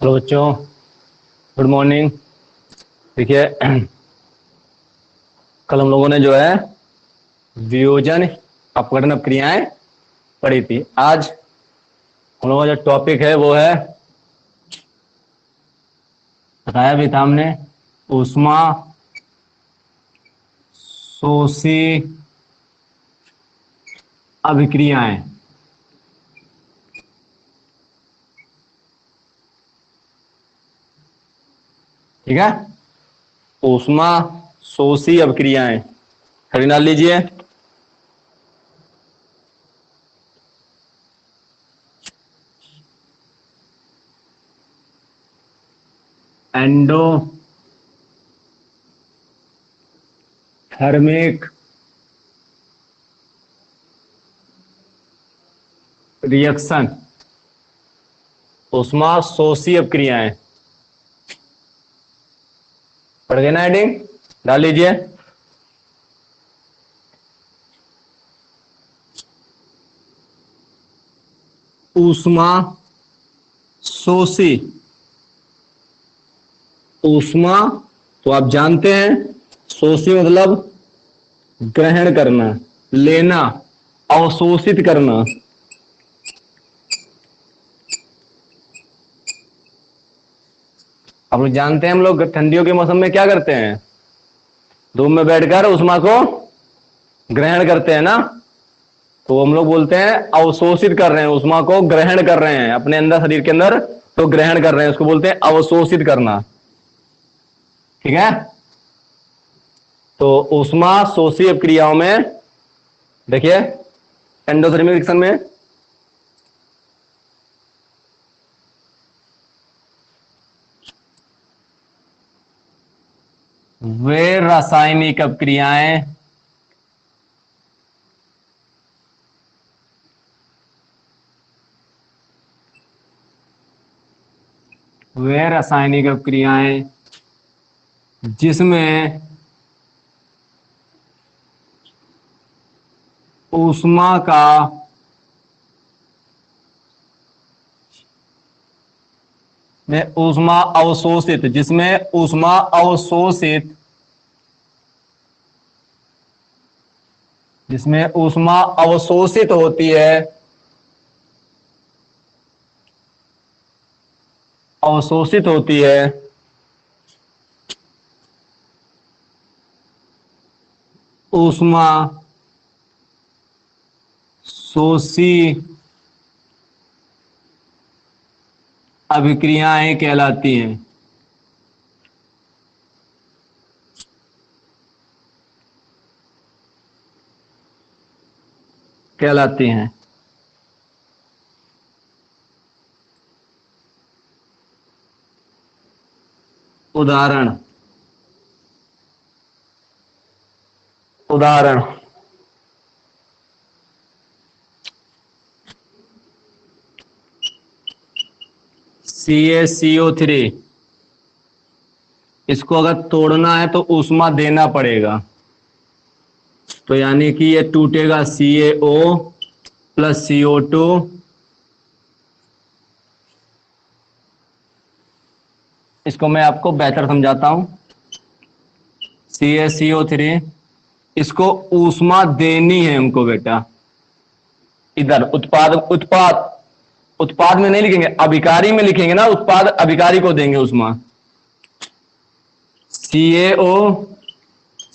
Hello बच्चों, good morning. देखिए, कल हम लोगों ने जो है वियोजन अपघटन क्रियाएं पढ़ी थी। आज हम लोगों का जो टॉपिक है वो है, बताया भी था हमने, ऊष्मा शोषी अभिक्रियाएं। ठीक है, ऊष्मा शोषी अभिक्रियाएं खड़ी डाल लीजिए। एंडोथर्मिक रिएक्शन, ऊष्मा शोषी अभिक्रियाएं। पढ़ गए ना? हेडिंग डाल लीजिए। ऊष्मा शोषी, ऊष्मा तो आप जानते हैं, शोषी मतलब ग्रहण करना, लेना, अवशोषित करना। आप लोग जानते हैं, हम लोग ठंडियों के मौसम में क्या करते हैं? धूप में बैठकर ऊष्मा को ग्रहण करते हैं ना, तो हम लोग बोलते हैं अवशोषित कर रहे हैं, ऊष्मा को ग्रहण कर रहे हैं अपने अंदर, शरीर के अंदर, तो ग्रहण कर रहे हैं, उसको बोलते हैं अवशोषित करना। ठीक है, तो ऊष्मा शोषी क्रियाओं में देखिए, एंडोथर्मिक रिएक्शन में वे रासायनिक अपक्रियाएं वे रासायनिक अपक्रियाएं जिसमें ऊष्मा का में ऊष्मा अवशोषित, जिसमें ऊष्मा अवशोषित, जिसमें ऊष्मा अवशोषित होती है, अवशोषित होती है, ऊष्मा शोषी अभिक्रियाएं कहलाती हैं। कहलाती हैं। उदाहरण, उदाहरण CaCO3, इसको अगर तोड़ना है तो ऊष्मा देना पड़ेगा, तो यानी कि ये टूटेगा CaO प्लस CO2, इसको मैं आपको बेहतर समझाता हूं। CaCO3, इसको ऊष्मा देनी है हमको बेटा। इधर उत्पाद, उत्पाद, उत्पाद में नहीं लिखेंगे, अभिकारी में लिखेंगे ना, उत्पाद अभिकारी को देंगे ऊष्मा, CaO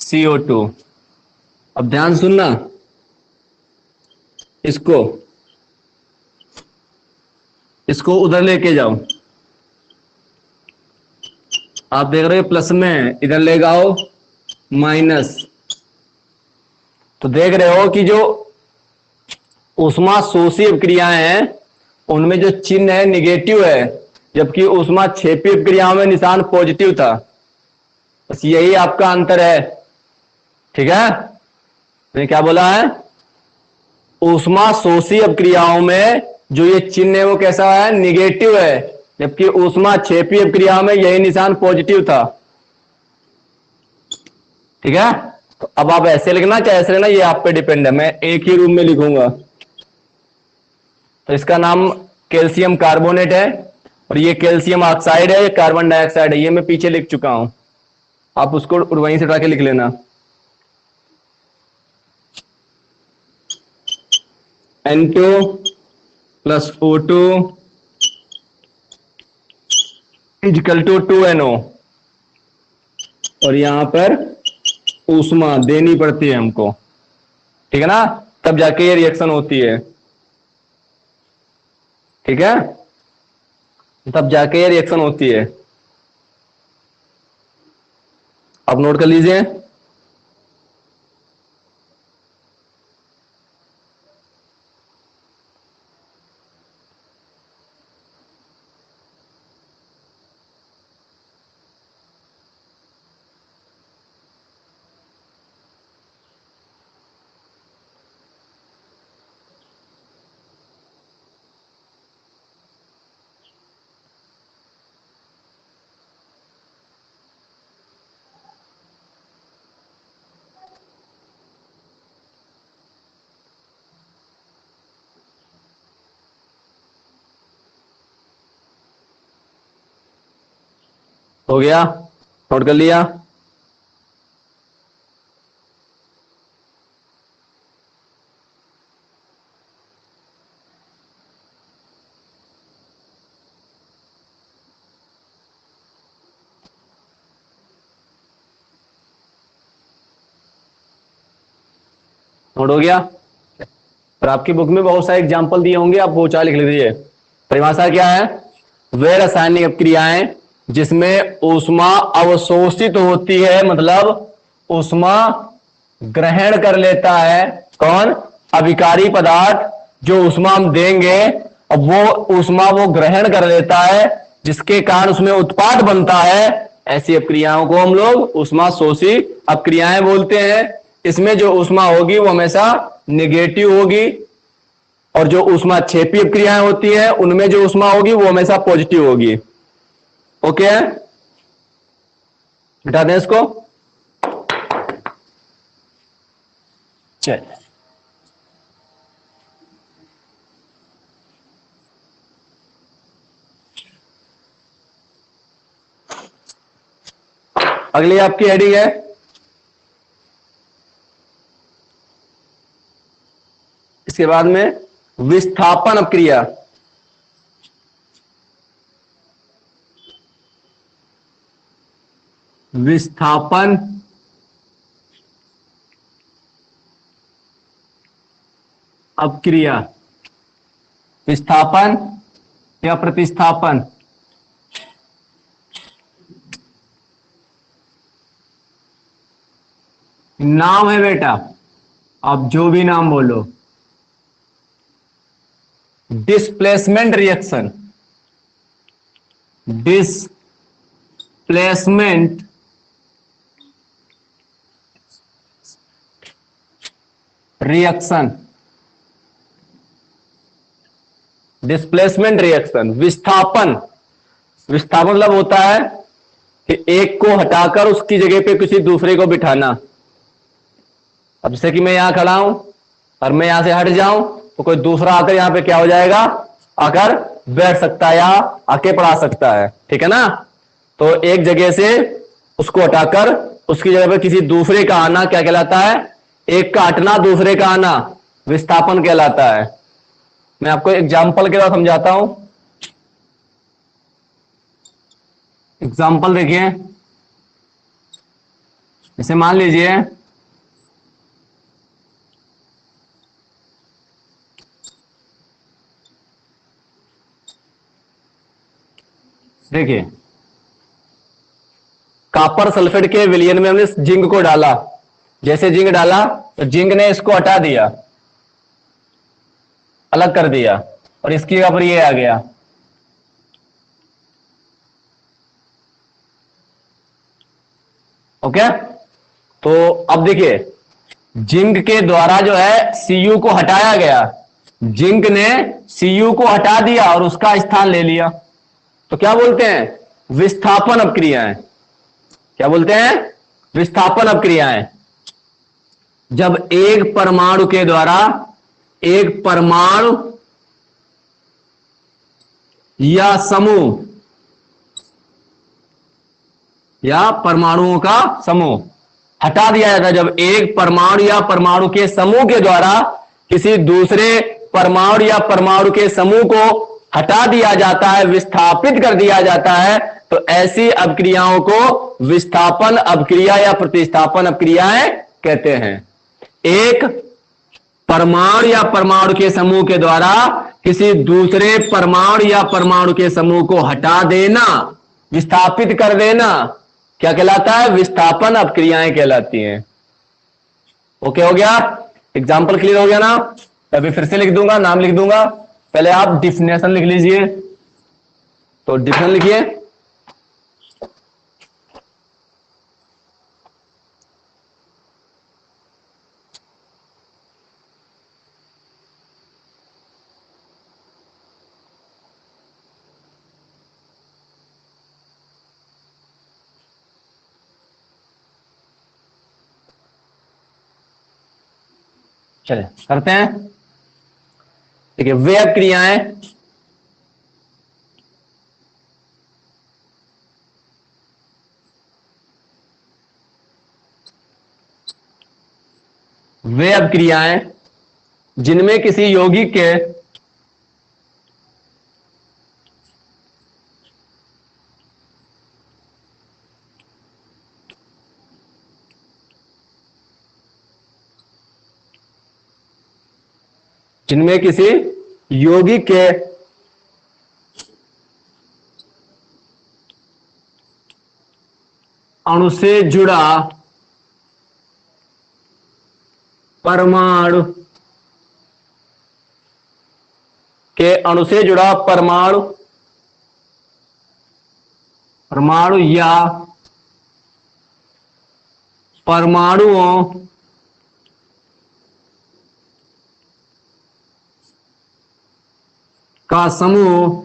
CO2। अब ध्यान सुनना, इसको इसको उधर लेके जाओ। आप देख रहे हो प्लस में, इधर ले आओ माइनस। तो देख रहे हो कि जो ऊष्मा शोषी अभिक्रियाएं हैं उनमें जो चिन्ह है निगेटिव है, जबकि ऊष्मा क्षेपी अभिक्रियाओं में निशान पॉजिटिव था। बस यही आपका अंतर है। ठीक है, मैंने क्या बोला है? ऊष्मा शोषी अभिक्रियाओं में जो ये चिन्ह है वो कैसा है? निगेटिव है, जबकि ऊष्मा क्षेपी अभिक्रियाओं में यही निशान पॉजिटिव था। ठीक है, तो अब आप ऐसे लिखना चाहे ऐसे लिखना, ये आप पे डिपेंड है। मैं एक ही रूम में लिखूंगा। तो इसका नाम कैल्शियम कार्बोनेट है, और ये कैल्शियम ऑक्साइड है, ये कार्बन डाइऑक्साइड है, ये मैं पीछे लिख चुका हूं, आप उसको वहीं से उठा के लिख लेना। N2 plus O2 equal to 2NO, और यहां पर ऊष्मा देनी पड़ती है हमको, ठीक है ना, तब जाके ये रिएक्शन होती है, ठीक है, तब जाके ये रिएक्शन होती है। आप नोट कर लीजिए। हो गया, नोट कर लिया। नोट हो गया। और आपकी बुक में बहुत सारे एग्जाम्पल दिए होंगे, आप वो चार लिख लीजिए। परिभाषा क्या है? वे रासायनिक अपक्रियाएं जिसमें ऊष्मा अवशोषित होती है, मतलब ऊष्मा ग्रहण कर लेता है कौन? अभिकारी पदार्थ। जो ऊष्मा हम देंगे अब वो ऊष्मा वो ग्रहण कर लेता है, जिसके कारण उसमें उत्पाद बनता है, ऐसी अपक्रियाओं को हम लोग ऊष्मा शोषी अपक्रियाएं बोलते हैं। इसमें जो ऊष्मा होगी वो हमेशा नेगेटिव होगी, और जो ऊष्मा क्षेपी अपक्रियाएं होती हैं उनमें जो ऊष्मा होगी वो हमेशा पॉजिटिव होगी। ओके, हटा दें इसको। चल, अगली आपकी हेडिंग है इसके बाद में विस्थापन अपक्रिया। विस्थापन अपक्रिया, विस्थापन या प्रतिस्थापन, नाम है बेटा, आप जो भी नाम बोलो। Displacement reaction, displacement reaction, displacement reaction. विस्थापन, विस्थापन मतलब होता है कि एक को हटाकर उसकी जगह पे किसी दूसरे को बिठाना। अब जैसे कि मैं यहां खड़ा हूं और मैं यहां से हट जाऊं तो कोई दूसरा आकर यहां पे क्या हो जाएगा? आकर बैठ सकता है या आके पढ़ा सकता है, ठीक है ना। तो एक जगह से उसको हटाकर उसकी जगह पे किसी दूसरे का आना क्या कहलाता है? एक का हटना दूसरे का आना विस्थापन कहलाता है। मैं आपको एग्जाम्पल के साथ समझाता हूं। एग्जाम्पल देखिए, जैसे मान लीजिए देखिए कॉपर सल्फेट के विलयन में हमने जिंक को डाला। जैसे जिंक डाला तो जिंक ने इसको हटा दिया, अलग कर दिया, और इसकी जगह पर ये आ गया। ओके, तो अब देखिए जिंक के द्वारा जो है Cu को हटाया गया, जिंक ने Cu को हटा दिया और उसका स्थान ले लिया, तो क्या बोलते हैं? विस्थापन अपक्रियाएं। क्या बोलते हैं? विस्थापन अपक्रियाएं। जब एक परमाणु के द्वारा एक परमाणु या समूह या परमाणुओं का समूह हटा दिया जाता है। जब एक परमाणु या परमाणु के समूह के द्वारा किसी दूसरे परमाणु या परमाणु के समूह को हटा दिया जाता है, विस्थापित कर दिया जाता है, तो ऐसी अपक्रियाओं को विस्थापन अपक्रिया या प्रतिस्थापन अपक्रियाएं कहते हैं। एक परमाणु या परमाणु के समूह के द्वारा किसी दूसरे परमाणु या परमाणु के समूह को हटा देना, विस्थापित कर देना, क्या कहलाता है? विस्थापन अपक्रियाएं कहलाती हैं। ओके हो गया? एग्जाम्पल क्लियर हो गया ना? अभी फिर से लिख दूंगा, नाम लिख दूंगा, पहले आप डिफिनेशन लिख लीजिए। तो डिफिनेशन लिखिए। चलिए करते हैं। ठीक है, वे अपक्रियाएं वे अपक्रियाएं जिनमें किसी यौगिक के जिनमें किसी यौगिक के अणु से जुड़ा परमाणु के अणु से जुड़ा परमाणु या परमाणुओं का समूह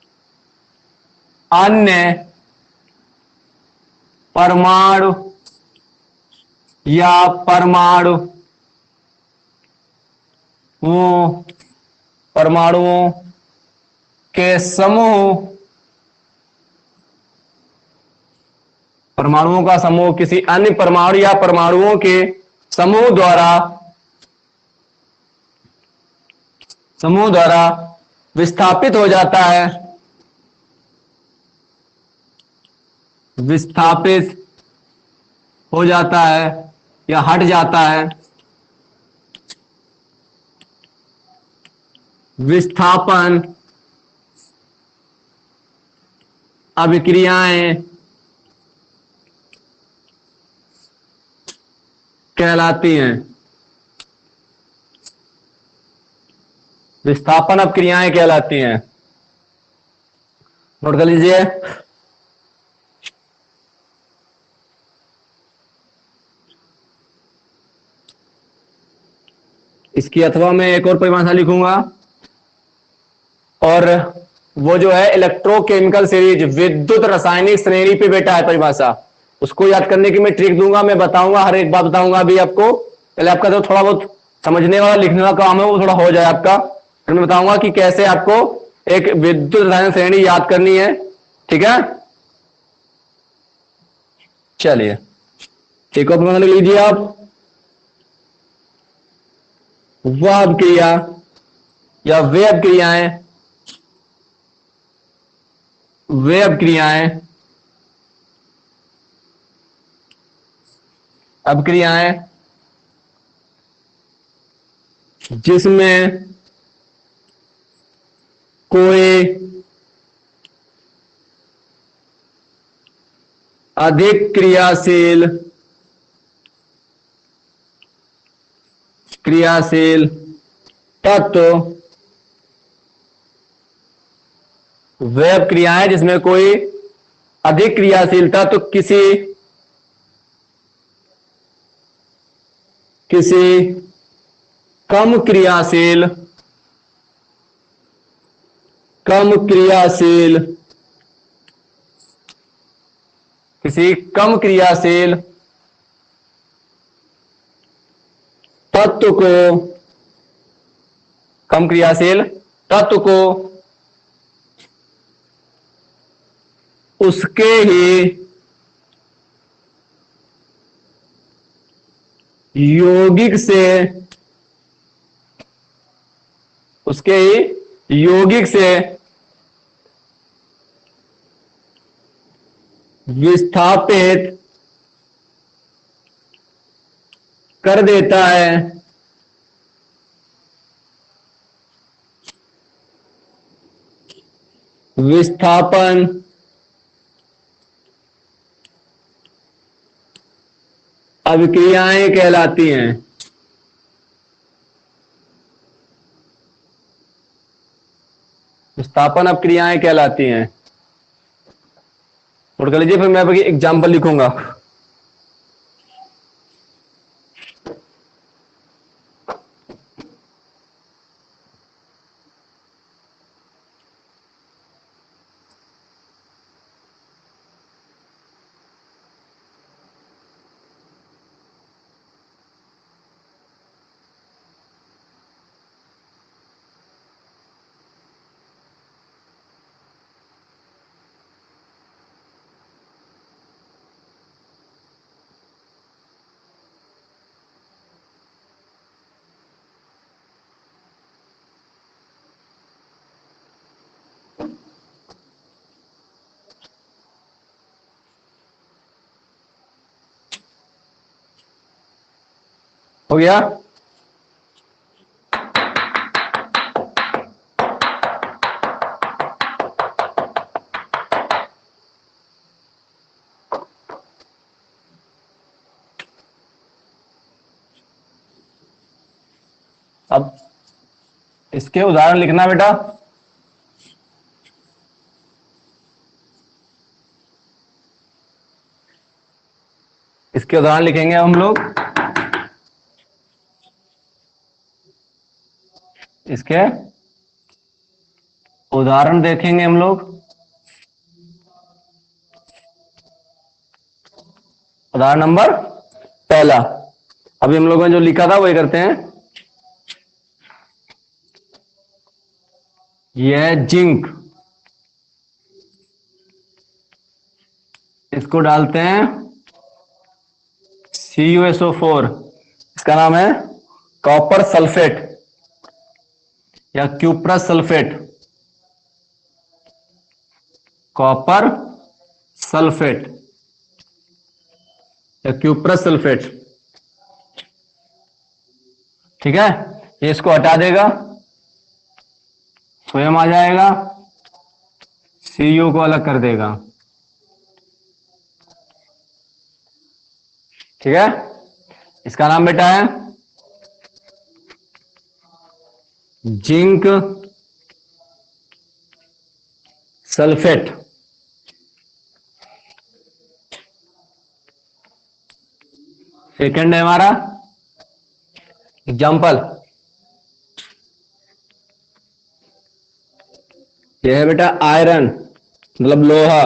किसी अन्य परमाणु या परमाणुओं के समूह, परमाणुओं का समूह किसी अन्य परमाणु या परमाणुओं के समूह द्वारा विस्थापित हो जाता है, विस्थापित हो जाता है या हट जाता है। विस्थापन अभिक्रियाएं कहलाती हैं। विस्थापन अपक्रियाएं कहलाती हैं। नोट कर लीजिए। इसकी अथवा मैं एक और परिभाषा लिखूंगा, और वो जो है इलेक्ट्रोकेमिकल सीरीज, विद्युत रासायनिक श्रेणी पे बेटा है परिभाषा, उसको याद करने की मैं ट्रिक दूंगा, मैं बताऊंगा, हर एक बात बताऊंगा अभी आपको। पहले आपका जो थोड़ा बहुत समझने वाला लिखने वाला काम है वो थोड़ा हो जाए आपका, फिर मैं बताऊंगा कि कैसे आपको एक विद्युत रासायनिक श्रेणी याद करनी है। ठीक है, चलिए एक और परिभाषा लिख लीजिए आप। वह अपक्रिया या वे अपक्रियाएं जिसमें कोई अधिक क्रियाशील तत्व, वे अपक्रियाएं जिसमें कोई अधिक क्रियाशील तत्व किसी कम क्रियाशील तत्व को, कम क्रियाशील तत्व को उसके ही यौगिक से, उसके ही यौगिक से विस्थापित कर देता है। विस्थापन अभिक्रियाएं कहलाती हैं। विस्थापन अभिक्रियाएं कहलाती हैं। नोट कर लीजिए, फिर मैं अभी एग्जाम्पल लिखूंगा। हो गया? अब इसके उदाहरण लिखना बेटा। इसके उदाहरण लिखेंगे हम लोग। इसके उदाहरण देखेंगे हम लोग। उदाहरण नंबर पहला, अभी हम लोगों ने जो लिखा था वही करते हैं। यह जिंक, इसको डालते हैं CuSO4, इसका नाम है कॉपर सल्फेट या क्यूप्रस सल्फेट। कॉपर सल्फेट या क्यूप्रस सल्फेट, ठीक है। ये इसको हटा देगा, स्वयं आ जाएगा, Cu को अलग कर देगा, ठीक है। इसका नाम बेटा है जिंक सल्फेट। सेकंड है हमारा एग्जाम्पल, यह है बेटा आयरन, मतलब लोहा।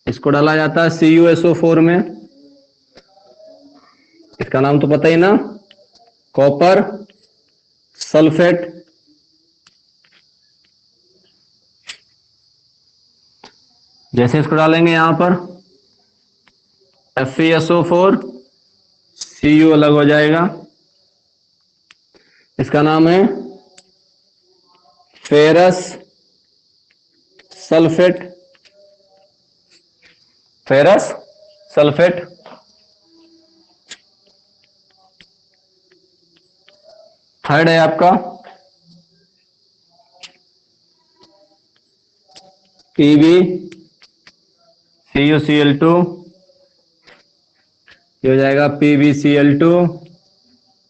इसको डाला जाता है CuSO4 में, इसका नाम तो पता ही ना, कॉपर सल्फेट। जैसे इसको डालेंगे यहां पर FeSO4, Cu अलग हो जाएगा, इसका नाम है ferrous sulphate. Ferrous sulphate. Third है आपका PbCuCl2, ये हो जाएगा PbCl2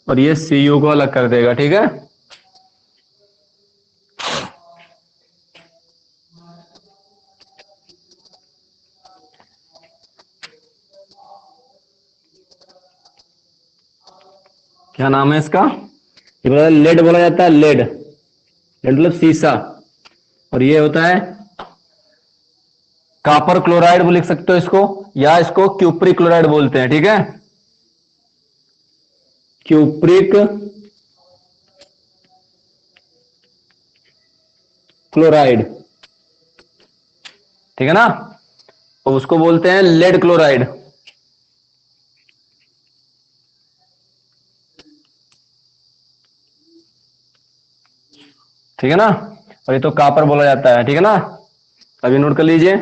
और ये Cu को अलग कर देगा, ठीक है। क्या नाम है इसका? ये बोला लेड बोला जाता है, लेड। लेड मतलब शीशा, और ये होता है कॉपर क्लोराइड भी लिख सकते हो इसको, या इसको क्यूप्रिक क्लोराइड बोलते हैं, ठीक है, क्यूप्रिक क्लोराइड, ठीक है ना। और उसको बोलते हैं लेड क्लोराइड, ठीक है ना। और ये तो कॉपर बोला जाता है, ठीक है ना। अभी नोट कर लीजिए।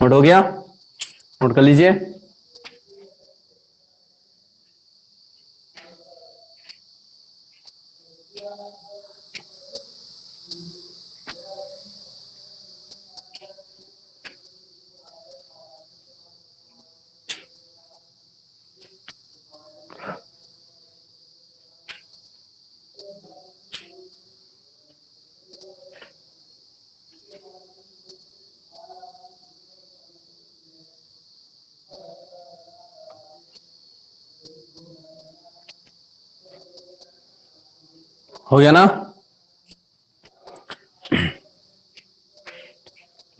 नोट हो गया, नोट कर लीजिए। हो गया ना,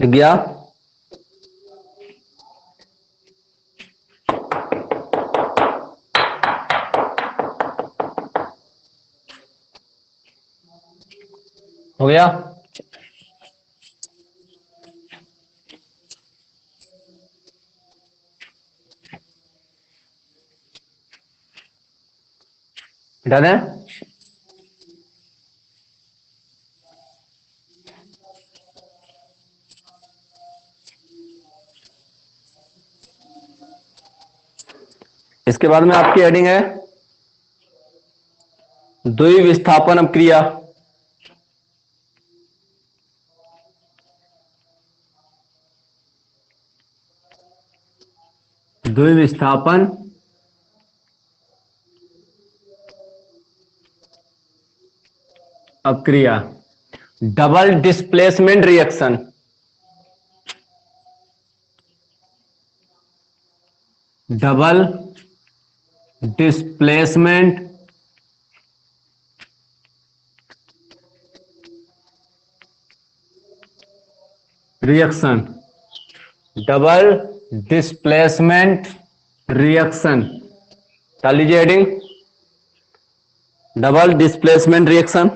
लिख गया। हो गया। डन है। इसके बाद में आपकी हेडिंग है द्विविस्थापन अपक्रिया। द्विविस्थापन अपक्रिया, double displacement reaction, double displacement reaction, double displacement reaction, डाल लीजिए हेडिंग डबल डिस्प्लेसमेंट रिएक्शन।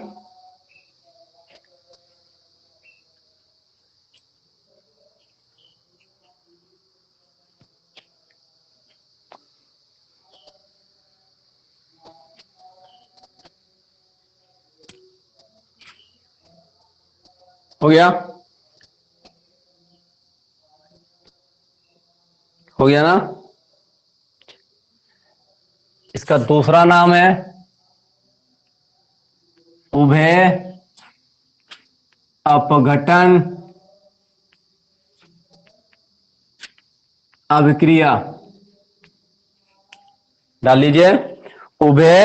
हो गया, हो गया ना। इसका दूसरा नाम है उभय अपघटन अभिक्रिया, डाल लीजिए उभय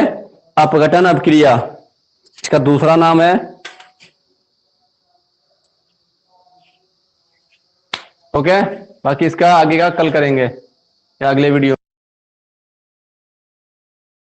अपघटन अभिक्रिया, इसका दूसरा नाम है। ओके, बाकी इसका आगे का कल करेंगे या अगले वीडियो।